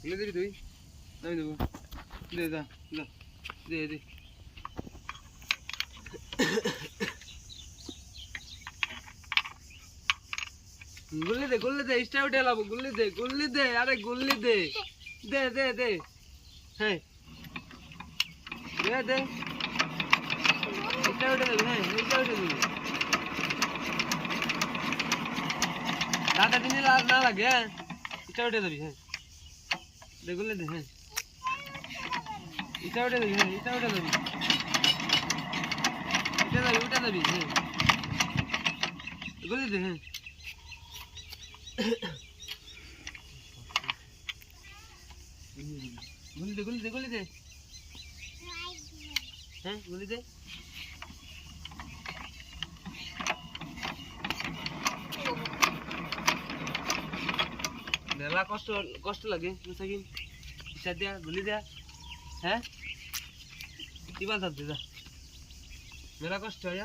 গুলি দিবি তুই নামি দেবো দে যা যা দে দে গুল্লি দে স্টার উঠে লাবো গুল্লি দে আরে গুল্লি দে দে দে দে হ্যাঁ দে দে স্টার উঠে দেবে হ্যাঁ স্টার উঠে দেবে দাদা দিন না লাগে হ্যাঁ স্টার উঠে দেবি হ্যাঁ দে গুল্লি দে হ্যাঁ স্টার উঠে দেবি হ্যাঁ স্টার উঠে দেবি উঠে দেবি হ্যাঁ গুল্লি দে হ্যাঁ গুলি দে হ্যাঁ গুলি দে মেলা কষ্ট লাগে মুসাকিন ইচ্ছা দিয়া গুলি দেয়া হ্যাঁ কি বাঁধাতে যা মেলা কষ্ট হয়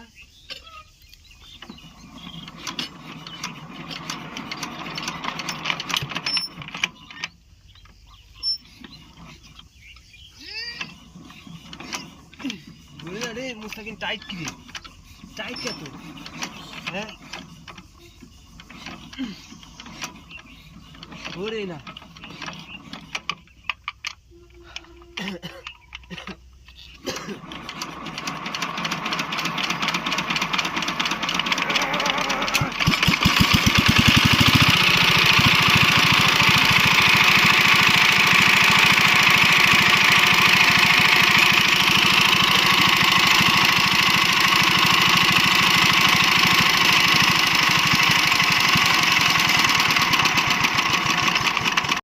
রে মুস্তাকিন টাইট কি রে টাইট কে তো হ্যাঁ ওরে না